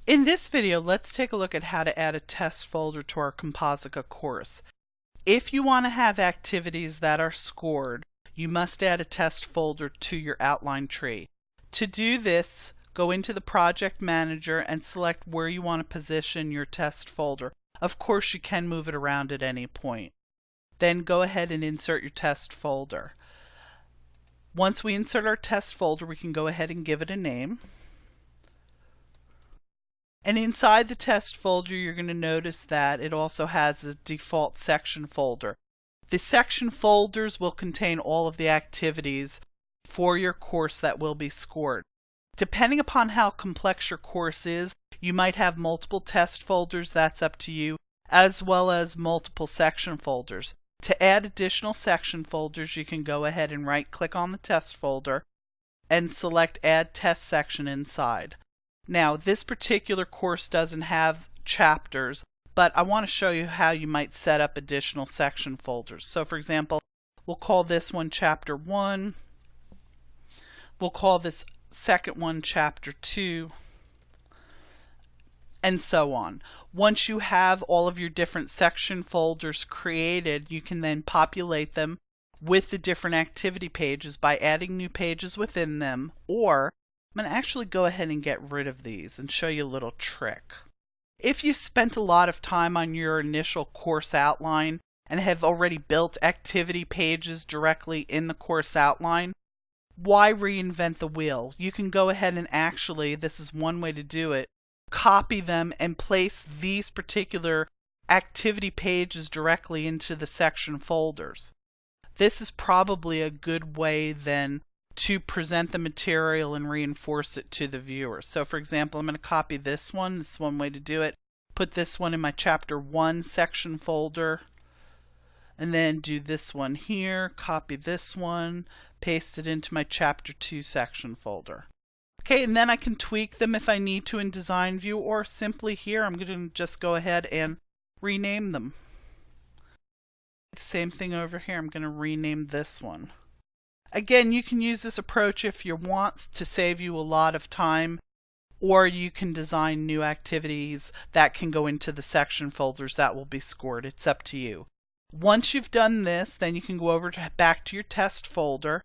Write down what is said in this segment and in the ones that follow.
In this video, let's take a look at how to add a test folder to our Composica course. If you want to have activities that are scored, you must add a test folder to your outline tree. To do this, go into the Project Manager and select where you want to position your test folder. Of course, you can move it around at any point. Then go ahead and insert your test folder. Once we insert our test folder, we can go ahead and give it a name. And inside the test folder, you're going to notice that it also has a default section folder. The section folders will contain all of the activities for your course that will be scored. Depending upon how complex your course is, you might have multiple test folders, that's up to you, as well as multiple section folders. To add additional section folders, you can go ahead and right-click on the test folder and select Add Test Section inside. Now, this particular course doesn't have chapters, but I want to show you how you might set up additional section folders. So, for example, we'll call this one Chapter 1. We'll call this second one Chapter 2, and so on. Once you have all of your different section folders created, you can then populate them with the different activity pages by adding new pages within them, or I'm going to actually go ahead and get rid of these and show you a little trick. If you spent a lot of time on your initial course outline and have already built activity pages directly in the course outline, why reinvent the wheel? You can go ahead and actually, this is one way to do it, copy them and place these particular activity pages directly into the section folders. This is probably a good way then to present the material and reinforce it to the viewer. So for example, I'm going to copy this one. This is one way to do it. Put this one in my Chapter 1 section folder, and then do this one here, copy this one, paste it into my Chapter 2 section folder. Okay, and then I can tweak them if I need to in Design View, or simply here I'm going to just go ahead and rename them. Same thing over here, I'm going to rename this one. Again, you can use this approach if you want to save you a lot of time, or you can design new activities that can go into the section folders that will be scored. It's up to you. Once you've done this, then you can go over back to your test folder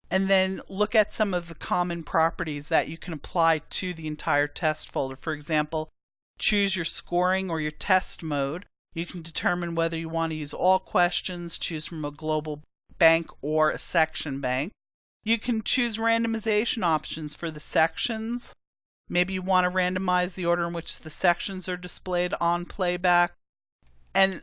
and then look at some of the common properties that you can apply to the entire test folder. For example, choose your scoring or your test mode. You can determine whether you want to use all questions, choose from a global bank or a section bank. You can choose randomization options for the sections. Maybe you want to randomize the order in which the sections are displayed on playback, and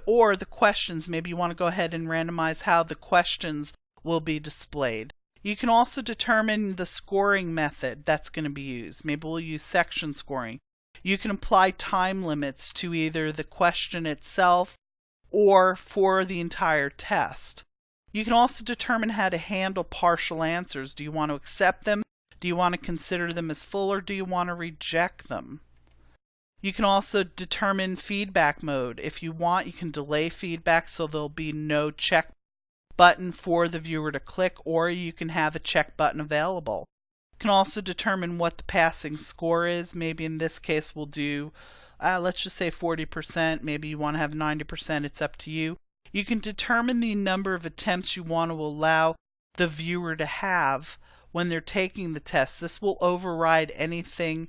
or the questions. Maybe you want to go ahead and randomize how the questions will be displayed. You can also determine the scoring method that's going to be used. Maybe we'll use section scoring. You can apply time limits to either the question itself or for the entire test. You can also determine how to handle partial answers. Do you want to accept them? Do you want to consider them as full, or do you want to reject them? You can also determine feedback mode. If you want, you can delay feedback so there'll be no check button for the viewer to click, or you can have a check button available. You can also determine what the passing score is. Maybe in this case we'll do, let's just say 40%. Maybe you want to have 90%. It's up to you. You can determine the number of attempts you want to allow the viewer to have when they're taking the test. This will override anything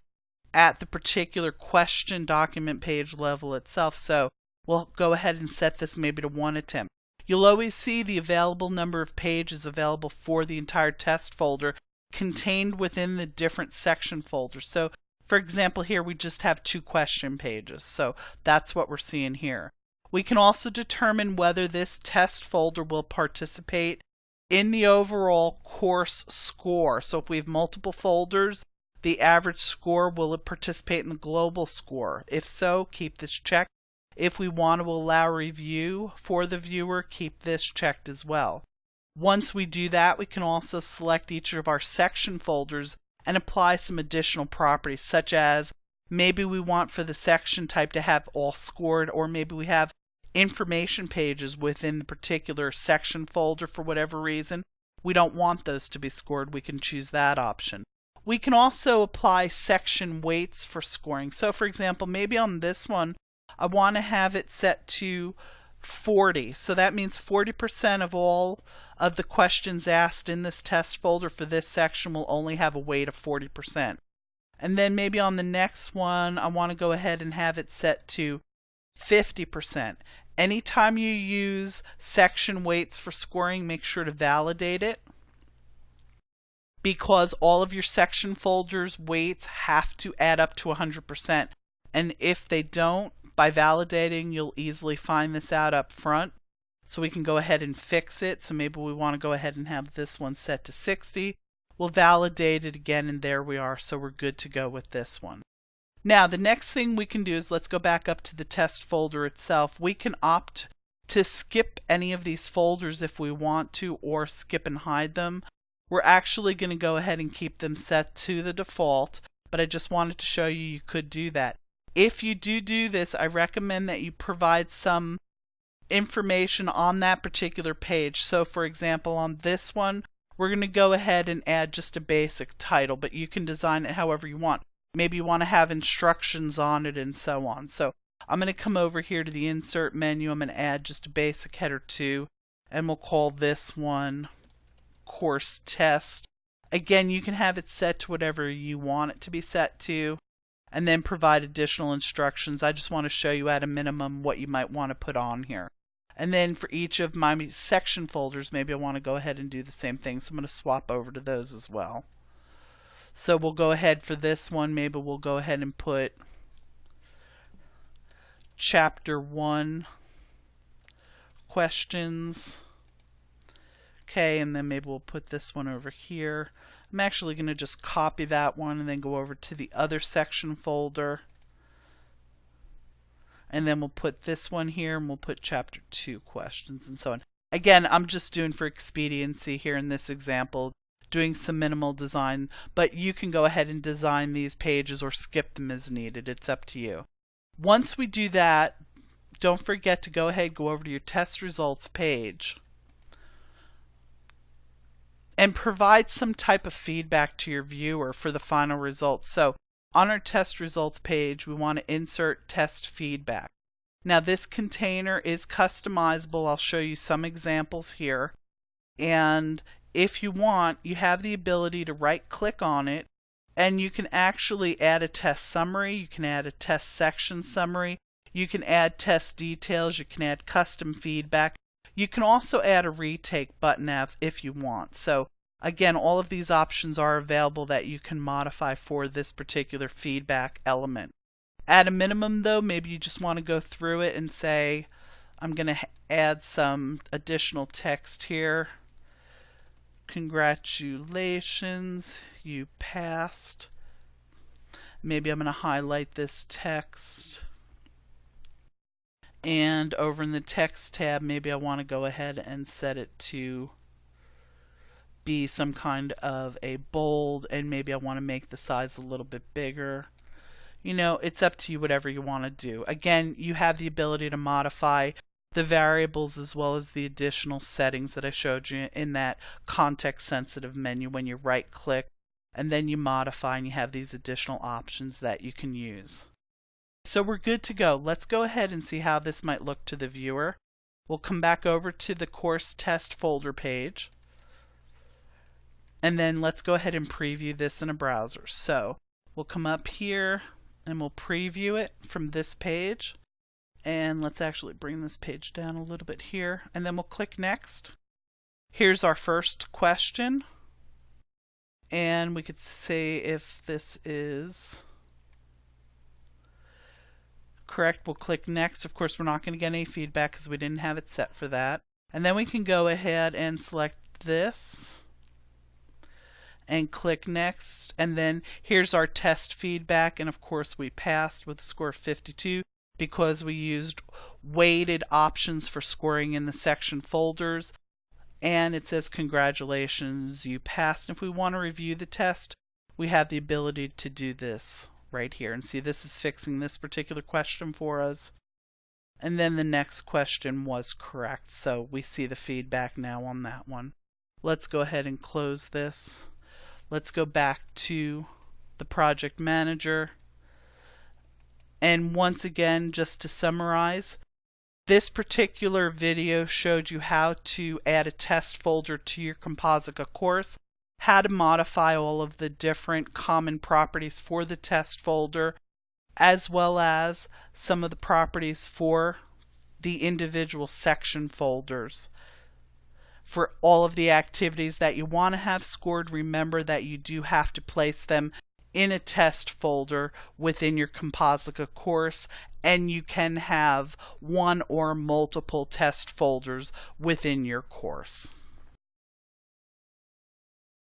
at the particular question document page level itself. So we'll go ahead and set this maybe to 1 attempt. You'll always see the available number of pages available for the entire test folder contained within the different section folders. So for example, here we just have 2 question pages. So that's what we're seeing here. We can also determine whether this test folder will participate in the overall course score. So if we have multiple folders, the average score, will it participate in the global score? If so, keep this checked. If we want to allow review for the viewer, keep this checked as well. Once we do that, we can also select each of our section folders and apply some additional properties, such as maybe we want for the section type to have all scored, or maybe we have information pages within the particular section folder for whatever reason. We don't want those to be scored. We can choose that option. We can also apply section weights for scoring. So for example, maybe on this one, I want to have it set to 40. So that means 40% of all of the questions asked in this test folder for this section will only have a weight of 40%. And then maybe on the next one, I want to go ahead and have it set to 50%. Anytime you use section weights for scoring, make sure to validate it, because all of your section folders weights have to add up to 100%. And if they don't, by validating, you'll easily find this out up front. So we can go ahead and fix it. So maybe we want to go ahead and have this one set to 60. We'll validate it again, and there we are. So we're good to go with this one. Now the next thing we can do is, let's go back up to the test folder itself. We can opt to skip any of these folders if we want to, or skip and hide them. We're actually going to go ahead and keep them set to the default, but I just wanted to show you could do that. If you do this, I recommend that you provide some information on that particular page. So for example, on this one, we're going to go ahead and add just a basic title, but you can design it however you want. Maybe you want to have instructions on it and so on. So I'm going to come over here to the insert menu. I'm going to add just a basic header 2, and we'll call this one course test. Again, you can have it set to whatever you want it to be set to, and then provide additional instructions. I just want to show you at a minimum what you might want to put on here. And then for each of my section folders, maybe I want to go ahead and do the same thing. So I'm going to swap over to those as well. So we'll go ahead for this one, maybe we'll go ahead and put chapter 1 questions. Okay, and then maybe we'll put this one over here. I'm actually going to just copy that one and then go over to the other section folder. And then we'll put this one here, and we'll put chapter 2 questions and so on. Again, I'm just doing for expediency here in this example, doing some minimal design, but you can go ahead and design these pages or skip them as needed. It's up to you. Once we do that, don't forget to go ahead, go over to your test results page, and provide some type of feedback to your viewer for the final results. So on our test results page, we want to insert test feedback. Now this container is customizable. I'll show you some examples here. And if you want, you have the ability to right click on it, and you can actually add a test summary. You can add a test section summary. You can add test details. You can add custom feedback. You can also add a retake button if you want. So again, all of these options are available that you can modify for this particular feedback element. At a minimum though, maybe you just want to go through it and say, I'm going to add some additional text here. Congratulations, you passed. Maybe I'm going to highlight this text. And over in the text tab, maybe I want to go ahead and set it to be some kind of a bold, and maybe I want to make the size a little bit bigger. You know, it's up to you, whatever you want to do. Again, you have the ability to modify the variables as well as the additional settings that I showed you in that context sensitive menu when you right click and then you modify, and you have these additional options that you can use. So we're good to go. Let's go ahead and see how this might look to the viewer. We'll come back over to the course test folder page, and then let's go ahead and preview this in a browser. So we'll come up here and we'll preview it from this page, and let's actually bring this page down a little bit here, and then we'll click next. Here's our first question, and we could say if this is correct, we'll click next. Of course, we're not going to get any feedback because we didn't have it set for that. And then we can go ahead and select this and click next. And then here's our test feedback. And of course, we passed with a score of 52 because we used weighted options for scoring in the section folders. And it says, congratulations, you passed. And if we want to review the test, we have the ability to do this right here, and see this is fixing this particular question for us, and then the next question was correct, so we see the feedback now on that one. Let's go ahead and close this. Let's go back to the project manager. And once again, just to summarize, this particular video showed you how to add a test folder to your Composica course, how to modify all of the different common properties for the test folder, as well as some of the properties for the individual section folders. For all of the activities that you want to have scored, remember that you do have to place them in a test folder within your Composica course, and you can have one or multiple test folders within your course.